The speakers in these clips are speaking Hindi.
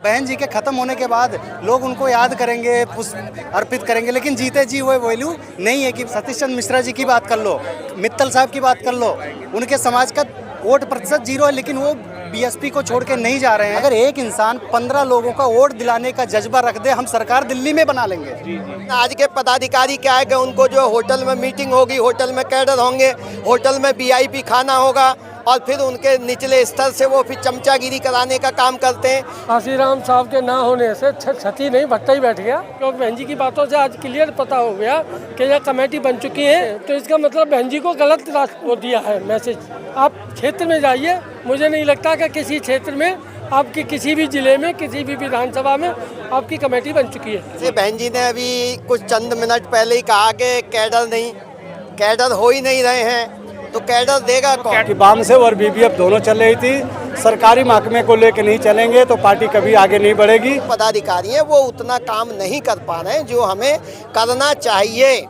बहन जी के खत्म होने के बाद लोग उनको याद करेंगे, पुष्प अर्पित करेंगे, लेकिन जीते जी वो वैल्यू नहीं है कि सतीश चंद्र मिश्रा जी की बात कर लो, मित्तल साहब की बात कर लो, उनके समाज का वोट प्रतिशत 0 है, लेकिन वो बीएसपी को छोड़ के नहीं जा रहे हैं। अगर एक इंसान 15 लोगों का वोट दिलाने का जज्बा रख दे, हम सरकार दिल्ली में बना लेंगे। आज के पदाधिकारी क्या है कि उनको जो होटल में मीटिंग होगी, होटल में कैडर होंगे, होटल में वीआईपी खाना होगा और फिर उनके निचले स्तर से वो फिर चमचागिरी कराने का काम करते हैं। काशीराम साहब के ना होने से क्षति नहीं भट्टा ही बैठ गया, क्योंकि बहन जी की बातों से आज क्लियर पता हो गया कि यह कमेटी बन चुकी है। तो इसका मतलब बहन जी को गलत वो दिया है मैसेज। आप क्षेत्र में जाइए, मुझे नहीं लगता कि किसी क्षेत्र में आपकी किसी भी जिले में किसी भी विधानसभा में आपकी कमेटी बन चुकी है। बहन जी ने अभी कुछ चंद मिनट पहले ही कहा कि कैडर हो ही नहीं रहे हैं, तो कैडर देगा कौन? वाम से और बीबीएफ दोनों चल रही थी, सरकारी महकमे को लेकर नहीं चलेंगे तो पार्टी कभी आगे नहीं बढ़ेगी। पदाधिकारी हैं वो उतना काम नहीं कर पा रहे हैं जो हमें करना चाहिए।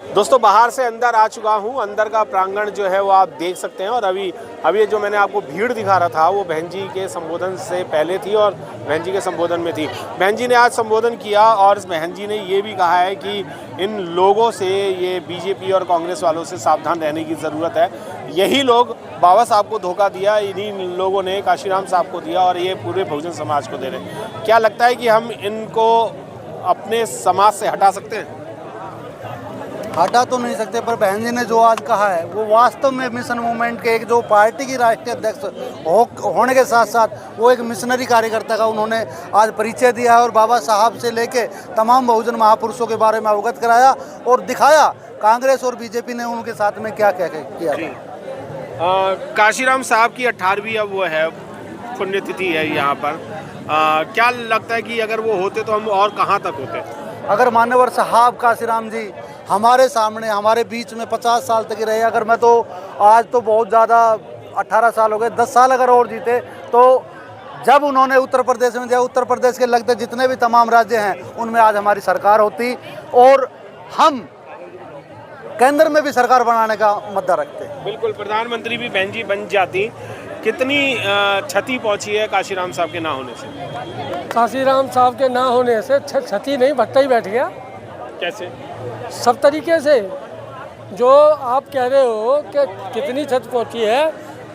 दोस्तों, बाहर से अंदर आ चुका हूँ। अंदर का प्रांगण जो है वो आप देख सकते हैं। और अभी जो मैंने आपको भीड़ दिखा रहा था वो बहन जी के संबोधन से पहले थी और बहन जी के संबोधन में थी। बहन जी ने आज संबोधन किया और बहन जी ने ये भी कहा है कि इन लोगों से, ये बीजेपी और कांग्रेस वालों से सावधान रहने की ज़रूरत है। यही लोग बाबा साहब को धोखा दिया, इन्हीं लोगों ने काशीराम साहब को दिया और ये पूरे बहुजन समाज को दे रहे हैं। क्या लगता है कि हम इनको अपने समाज से हटा सकते हैं? हटा तो नहीं सकते, पर बहन जी ने जो आज कहा है वो वास्तव में मिशन मूवमेंट के एक जो पार्टी की राष्ट्रीय अध्यक्ष होने के साथ साथ वो एक मिशनरी कार्यकर्ता का उन्होंने आज परिचय दिया है और बाबा साहब से लेके तमाम बहुजन महापुरुषों के बारे में अवगत कराया और दिखाया कांग्रेस और बीजेपी ने उनके साथ में क्या क्या किया। काशीराम साहब की 18वीं अब वो है पुण्यतिथि है यहाँ पर। क्या लगता है कि अगर वो होते तो हम और कहाँ तक होते? अगर मान्यवर साहब काशीराम जी हमारे सामने हमारे बीच में 50 साल तक ही रहे, अगर मैं तो आज तो बहुत ज़्यादा 18 साल हो गए, 10 साल अगर और जीते तो जब उन्होंने उत्तर प्रदेश में दिया, उत्तर प्रदेश के लगते जितने भी तमाम राज्य हैं उनमें आज हमारी सरकार होती और हम केंद्र में भी सरकार बनाने का मुद्दा रखते हैं। बिल्कुल, प्रधानमंत्री भी बहन जी बन जाती। कितनी क्षति पहुंची है काशीराम साहब के ना होने से? काशीराम साहब के ना होने से क्षति नहीं भट्टा ही बैठ गया। कैसे? सब तरीके से। जो आप कह रहे हो कि कितनी क्षति पहुंची है,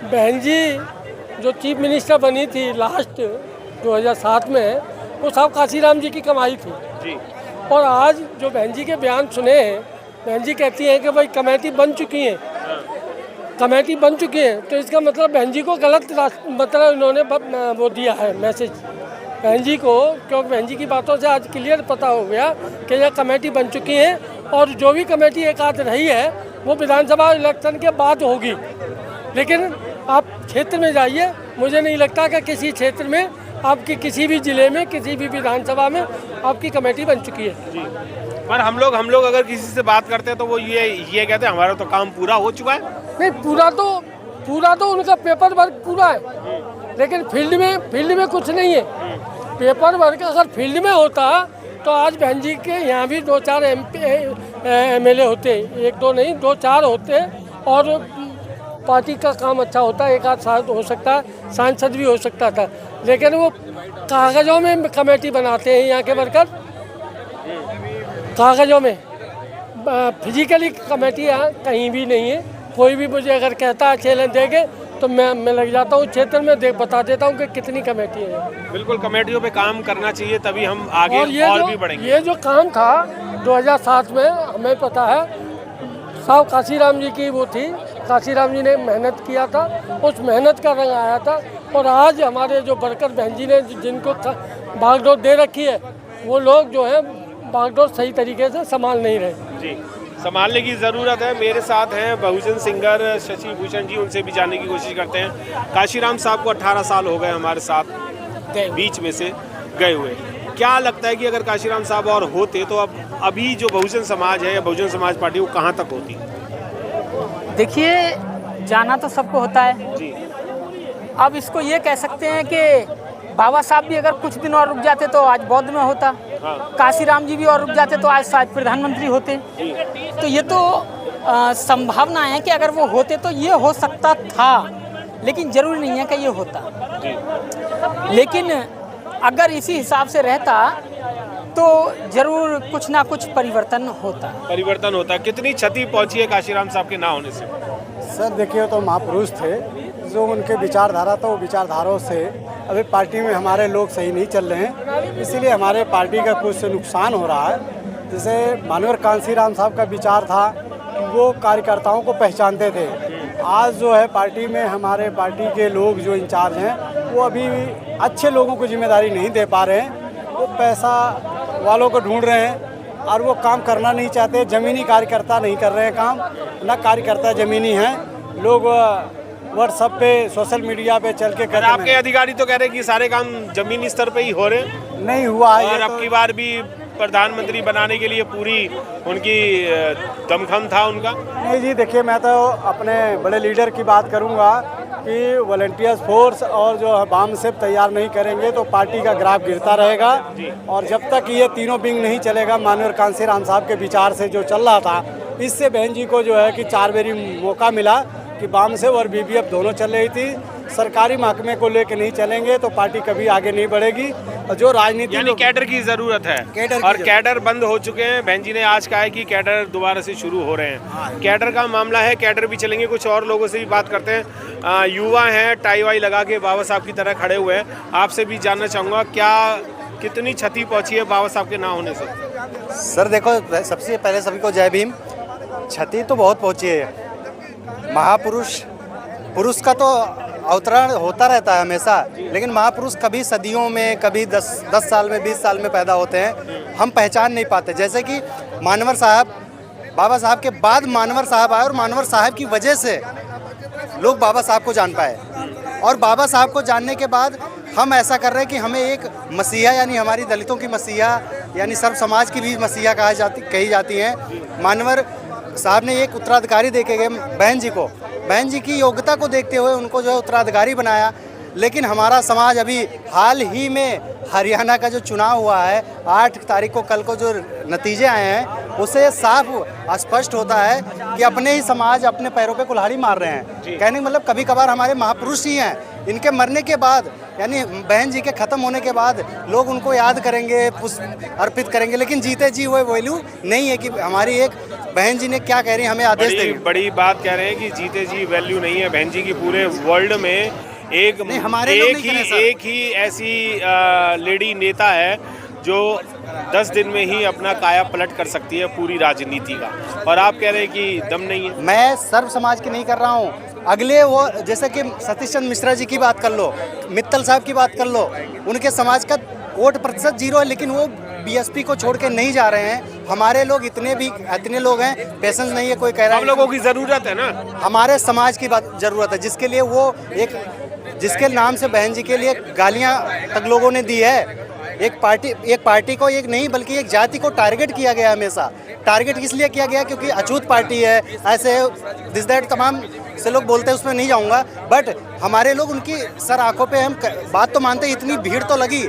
बहन जी जो चीफ मिनिस्टर बनी थी लास्ट 2007 में, वो सब काशीराम जी की कमाई थी जी। और आज जो बहन जी के बयान सुने हैं, बहन जी कहती हैं कि भाई कमेटी बन चुकी है, कमेटी बन चुकी है, तो इसका मतलब बहन जी को गलत मतलब इन्होंने वो दिया है मैसेज बहन जी को, क्योंकि बहन जी की बातों से आज क्लियर पता हो गया कि यह कमेटी बन चुकी है और जो भी कमेटी एक आध रही है वो विधानसभा इलेक्शन के बाद होगी। लेकिन आप क्षेत्र में जाइए, मुझे नहीं लगता कि किसी क्षेत्र में आपकी किसी भी जिले में किसी भी विधानसभा में आपकी कमेटी बन चुकी है जी। पर हम लोग अगर किसी से बात करते हैं तो वो ये कहते हैं हमारा तो काम पूरा हो चुका है। नहीं, पूरा तो उनका पेपर वर्क पूरा है, लेकिन फील्ड में कुछ नहीं है। पेपर वर्क अगर फील्ड में होता तो आज बहन जी के यहाँ भी 2-4 MLA होते, 1-2 नहीं 2-4 होते और पार्टी का काम अच्छा होता, एक आध साल हो सकता है, सांसद भी हो सकता था। लेकिन वो कागजों में कमेटी बनाते हैं यहाँ के वर्कर, कागजों में। फिजिकली कमेटी यहाँ कहीं भी नहीं है। कोई भी मुझे अगर कहता है चैलेंज देंगे तो मैं लग जाता हूँ क्षेत्र में बता देता हूँ कि कितनी कमेटी है। बिल्कुल, कमेटियों पे काम करना चाहिए, तभी हम आगे और भी बढ़ेंगे। ये जो काम था 2007 में, हमें पता है साहब काशीराम जी की वो थी, काशीराम जी ने मेहनत किया था, उस मेहनत का रंग आया था। और आज हमारे जो वर्कर बहन जी ने जिनको बागडोर दे रखी है, वो लोग जो है बागडोर सही तरीके से संभाल नहीं रहे जी। संभालने की ज़रूरत है। मेरे साथ हैं बहुजन सिंगर शशि भूषण जी, उनसे भी जानने की कोशिश करते हैं। काशीराम साहब को 18 साल हो गए हमारे साथ बीच में से गए हुए। क्या लगता है कि अगर काशीराम साहब और होते तो अब अभी जो बहुजन समाज है या बहुजन समाज पार्टी वो कहाँ तक होती? देखिए, जाना तो सबको होता है जी। अब इसको ये कह सकते हैं कि बाबा साहब भी अगर कुछ दिन और रुक जाते तो आज बौद्ध में होता। हाँ। काशीराम जी भी और रुक जाते तो आज शायद प्रधानमंत्री होते। तो ये तो संभावना है कि अगर वो होते तो ये हो सकता था लेकिन ज़रूरी नहीं है कि ये होता। लेकिन अगर इसी हिसाब से रहता तो ज़रूर कुछ ना कुछ परिवर्तन होता। परिवर्तन होता है। कितनी क्षति पहुंची है काशीराम साहब के ना होने से? सर देखिए, तो महापुरुष थे, जो उनके विचारधारा था वो विचारधाराओं से अभी पार्टी में हमारे लोग सही नहीं चल रहे हैं, इसीलिए हमारे पार्टी का कुछ नुकसान हो रहा है। जैसे मानवर कांसीराम साहब का विचार था कि वो कार्यकर्ताओं को पहचानते थे। आज जो है पार्टी में हमारे पार्टी के लोग जो इंचार्ज हैं वो अभी अच्छे लोगों को जिम्मेदारी नहीं दे पा रहे हैं। वो पैसा वालों को ढूंढ रहे हैं और वो काम करना नहीं चाहते। ज़मीनी कार्यकर्ता नहीं कर रहे हैं काम, ना कार्यकर्ता ज़मीनी हैं। लोग व्हाट्सएप पे सोशल मीडिया पे चल के कर आपके अधिकारी तो कह रहे हैं कि सारे काम जमीनी स्तर पे ही हो रहे हैं। नहीं हुआ है। और अब की बार भी प्रधानमंत्री बनाने के लिए पूरी उनकी दमखम था उनका। नहीं जी, देखिए मैं तो अपने बड़े लीडर की बात करूंगा कि वॉलंटियर्स फोर्स और जो वाम सेब तैयार नहीं करेंगे तो पार्टी का ग्राफ गिरता रहेगा। और जब तक ये तीनों विंग नहीं चलेगा, माननीय कांसीराम साहब के विचार से जो चल रहा था, इससे बहन जी को जो है कि 4 बारी मौका मिला कि वाम सेब और बीबीएफ दोनों चल रही थी। सरकारी महकमे को लेकर नहीं चलेंगे तो पार्टी कभी आगे नहीं बढ़ेगी। और जो राजनीति यानी कैडर की जरूरत है, और कैडर बंद हो चुके हैं। बहन जी ने आज कहा है कि कैडर दोबारा से शुरू हो रहे हैं। कैडर का मामला है, कैडर भी चलेंगे। कुछ और लोगों से भी बात करते हैं। युवा हैं, टाई वाई लगा के बाबा साहब की तरह खड़े हुए हैं। आपसे भी जानना चाहूँगा क्या कितनी क्षति पहुँची है बाबा साहब के ना होने से? सर देखो, सबसे पहले सभी को जय भीम। क्षति तो बहुत पहुंची है। पुरुष का तो अवतरण होता रहता है हमेशा, लेकिन महापुरुष कभी सदियों में, कभी 10 साल में, 20 साल में पैदा होते हैं। हम पहचान नहीं पाते। जैसे कि मानवर साहब, बाबा साहब के बाद मानवर साहब आए और मानवर साहब की वजह से लोग बाबा साहब को जान पाए। और बाबा साहब को जानने के बाद हम ऐसा कर रहे हैं कि हमें एक मसीहा, यानी हमारी दलितों की मसीहा, यानी सर्व समाज की भी मसीहा कही जाती है। मानवर साहब ने एक उत्तराधिकारी देके गए बहन जी को। बहन जी की योग्यता को देखते हुए उनको जो है उत्तराधिकारी बनाया। लेकिन हमारा समाज अभी हाल ही में हरियाणा का जो चुनाव हुआ है 8 तारीख को, कल को जो नतीजे आए हैं, उससे साफ स्पष्ट होता है कि अपने ही समाज अपने पैरों पे कुल्हाड़ी मार रहे हैं। कहने का मतलब कभी कभार हमारे महापुरुष ही हैं, इनके मरने के बाद, यानी बहन जी के ख़त्म होने के बाद लोग उनको याद करेंगे, पुष्प अर्पित करेंगे, लेकिन जीते जी वो वैल्यू नहीं है कि हमारी एक बहन जी ने क्या कह रही है, हमें आदेश देंगे। बड़ी बात कह रहे हैं कि जीते जी वैल्यू नहीं है बहन जी की। पूरे वर्ल्ड में एक ही ऐसी लेडी नेता है जो 10 दिन में ही अपना काया पलट कर सकती है पूरी राजनीति का, और आप कह रहे हैं कि दम नहीं है। मैं सर्व समाज की नहीं कर रहा हूँ। अगले वो जैसे कि सतीश चंद्र मिश्रा जी की बात कर लो, मित्तल साहब की बात कर लो, उनके समाज का वोट प्रतिशत 0 है, लेकिन वो बीएसपी को छोड़ के नहीं जा रहे हैं। हमारे लोग इतने लोग हैं, पेशेंस नहीं है। कोई कह रहा है हम लोगों की जरूरत है ना, हमारे समाज की बात जरूरत है, जिसके लिए वो जिसके नाम से बहन जी के लिए गालियां तक लोगों ने दी है। एक पार्टी को एक नहीं बल्कि एक जाति को टारगेट किया गया। हमेशा टारगेट किस लिए किया गया? क्योंकि अछूत पार्टी है, ऐसे दिस दैट तमाम से लोग बोलते हैं, उसमें नहीं जाऊंगा। बट हमारे लोग उनकी सर आंखों पे हम बात तो मानते हैं। इतनी भीड़ तो लगी,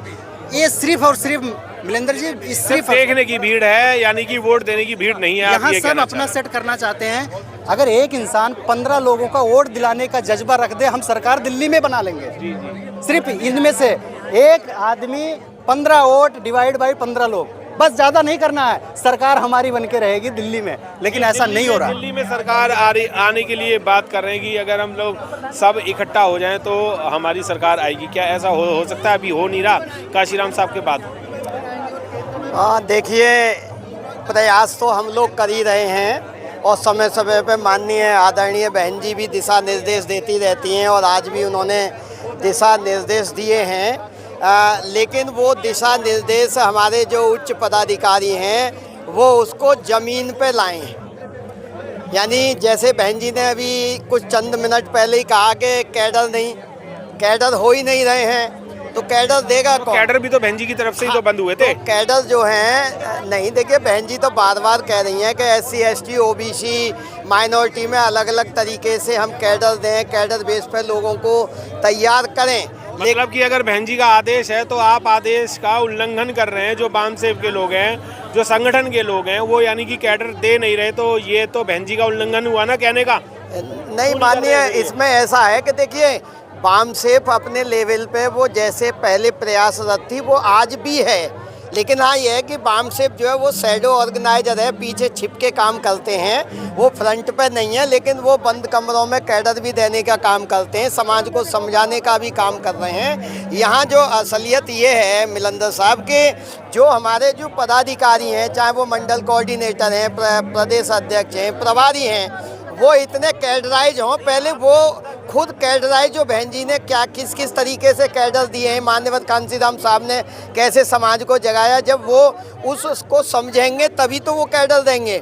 ये सिर्फ और सिर्फ मिलेंद्र जी सिर्फ देखने की भीड़ है, यानी कि वोट देने की भीड़ नहीं है। यहाँ सब अपना सेट करना चाहते हैं। अगर एक इंसान 15 लोगों का वोट दिलाने का जज्बा रख दे, हम सरकार दिल्ली में बना लेंगे। सिर्फ इनमें से एक आदमी 15 वोट डिवाइड बाई 15 लोग, बस ज़्यादा नहीं करना है, सरकार हमारी बन के रहेगी दिल्ली में। लेकिन ऐसा नहीं हो रहा। दिल्ली में सरकार आने के लिए बात कर रहे हैं कि अगर हम लोग सब इकट्ठा हो जाएं तो हमारी सरकार आएगी। क्या ऐसा हो सकता है? अभी हो नहीं रहा काशीराम साहब के बाद। देखिए, प्रयास तो हम लोग कर ही रहे हैं और समय समय पे माननीय आदरणीय बहन जी भी दिशा निर्देश देती रहती हैं, और आज भी उन्होंने दिशा निर्देश दिए हैं। लेकिन वो दिशा निर्देश हमारे जो उच्च पदाधिकारी हैं वो उसको ज़मीन पे लाएं। यानी जैसे बहन जी ने अभी कुछ चंद मिनट पहले ही कहा कि कैडर हो ही नहीं रहे हैं, तो कैडर देगा कौन? कैडर भी तो बहन जी की तरफ से ही तो बंद हुए थे। तो कैडर जो हैं, नहीं देखिए, बहन जी तो बार बार कह रही हैं कि SC ST OBC माइनॉरिटी में अलग अलग तरीके से हम कैडर दें, कैडर बेस पर लोगों को तैयार करें। मतलब कि अगर बहन जी का आदेश है तो आप आदेश का उल्लंघन कर रहे हैं। जो वाम सेव के लोग हैं, जो संगठन के लोग हैं, वो यानी कि कैडर दे नहीं रहे, तो ये तो बहन जी का उल्लंघन हुआ ना कहने का। नहीं मानिए, इसमें ऐसा है कि देखिए बामसेफ अपने लेवल पे वो जैसे पहले प्रयासरत थी वो आज भी है, लेकिन हाँ ये है कि बामसेफ जो है वो शैडो ऑर्गेनाइजर है, पीछे छिप के काम करते हैं, वो फ्रंट पे नहीं है, लेकिन वो बंद कमरों में कैडर भी देने का काम करते हैं, समाज को समझाने का भी काम कर रहे हैं। यहाँ जो असलियत ये है मिलंदर साहब के जो हमारे जो पदाधिकारी हैं, चाहे वो मंडल कोऑर्डिनेटर हैं, प्रदेश अध्यक्ष हैं, प्रभारी हैं, वो इतने कैडराइज हों। पहले वो खुद कैडराइज जो बहन जी ने क्या किस किस तरीके से कैडर दिए हैं, मान्यवर कांसीराम साहब ने कैसे समाज को जगाया, जब वो उसको समझेंगे तभी तो वो कैडर देंगे।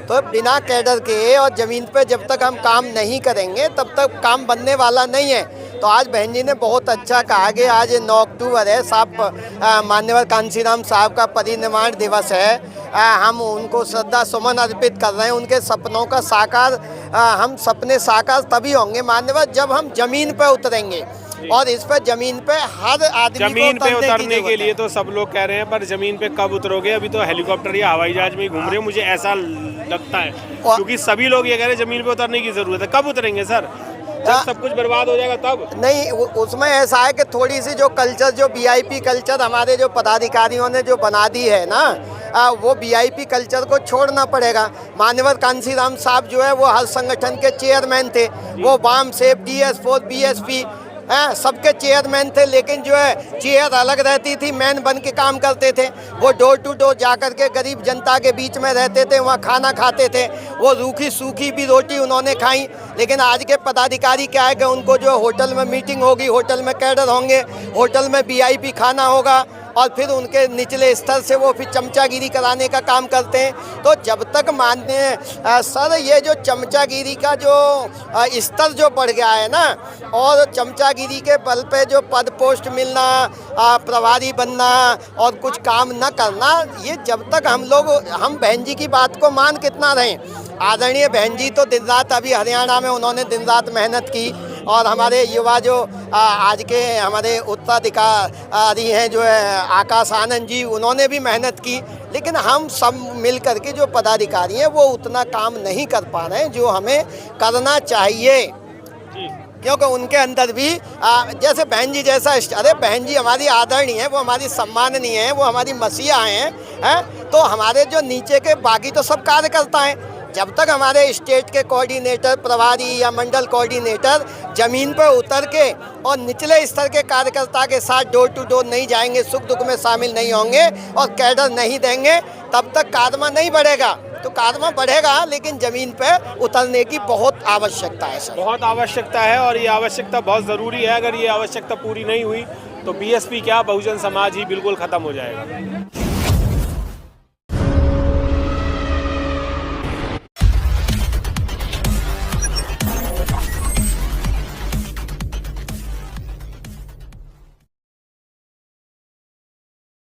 तो बिना कैडर के और ज़मीन पे जब तक हम काम नहीं करेंगे तब तक काम बनने वाला नहीं है। तो आज बहन जी ने बहुत अच्छा कहा कि आज 9 अक्टूबर है, साहब मान्यवर कांसीराम साहब का परिनिर्वाण दिवस है। हम उनको श्रद्धा सुमन अर्पित कर रहे हैं। उनके सपनों का साकार हम सपने साकार तभी होंगे मान्यवर जब हम जमीन पे उतरेंगे, और इस पर जमीन पे हर आदमी जमीन को पे उतरने के लिए तो सब लोग कह रहे हैं, पर जमीन पे कब उतरोगे? अभी तो हेलीकॉप्टर या हवाई जहाज में ही घूम रहे हो, मुझे ऐसा लगता है, क्योंकि सभी लोग ये कह रहे हैं जमीन पे उतरने की जरूरत है। कब उतरेंगे सर? जब सब कुछ बर्बाद हो जाएगा तब? नहीं, उसमें ऐसा है कि थोड़ी सी जो कल्चर, जो वीआईपी कल्चर हमारे जो पदाधिकारियों ने जो बना दी है ना, वो वीआईपी कल्चर को छोड़ना पड़ेगा। मान्यवर कांसीराम साहब जो है वो हर संगठन के चेयरमैन थे, वो बामसेफ, DS4, BSP सबके चेयरमैन थे, लेकिन जो है चेयर अलग रहती थी, मैन बन के काम करते थे। वो डोर टू डोर जा कर के गरीब जनता के बीच में रहते थे, वहाँ खाना खाते थे, वो रूखी सूखी भी रोटी उन्होंने खाई। लेकिन आज के पदाधिकारी क्या है कि उनको जो होटल में मीटिंग होगी, होटल में कैडर होंगे, होटल में VIP खाना होगा, और फिर उनके निचले स्तर से वो फिर चमचागिरी कराने का काम करते हैं। तो जब तक माननीय सर ये जो चमचागिरी का जो स्तर जो बढ़ गया है ना, और चमचागिरी के बल पे जो पद पोस्ट मिलना, प्रभारी बनना और कुछ काम न करना, ये जब तक हम बहन जी की बात को मान कितना रहें। आदरणीय बहन जी तो दिन रात, अभी हरियाणा में उन्होंने दिन रात मेहनत की, और हमारे युवा जो आज के हमारे उत्तराधिकारी हैं जो है आकाश आनंद जी, उन्होंने भी मेहनत की, लेकिन हम सब मिल कर के जो पदाधिकारी हैं वो उतना काम नहीं कर पा रहे हैं जो हमें करना चाहिए, क्योंकि उनके अंदर भी जैसे बहन जी जैसा, अरे बहन जी हमारी आदरणीय है, वो हमारी सम्माननीय है, वो हमारी मसीहा हैं, तो हमारे जो नीचे के बाकी तो सब कार्यकर्ता हैं। जब तक हमारे स्टेट के कोऑर्डिनेटर, प्रभारी या मंडल कोऑर्डिनेटर जमीन पर उतर के और निचले स्तर के कार्यकर्ता के साथ डोर टू डोर नहीं जाएंगे, सुख दुख में शामिल नहीं होंगे और कैडर नहीं देंगे, तब तक कादमा नहीं बढ़ेगा। तो कादमा बढ़ेगा, लेकिन जमीन पे उतरने की बहुत आवश्यकता है सर, बहुत आवश्यकता है, और ये आवश्यकता बहुत ज़रूरी है। अगर ये आवश्यकता पूरी नहीं हुई तो BSP क्या, बहुजन समाज ही बिल्कुल ख़त्म हो जाएगा।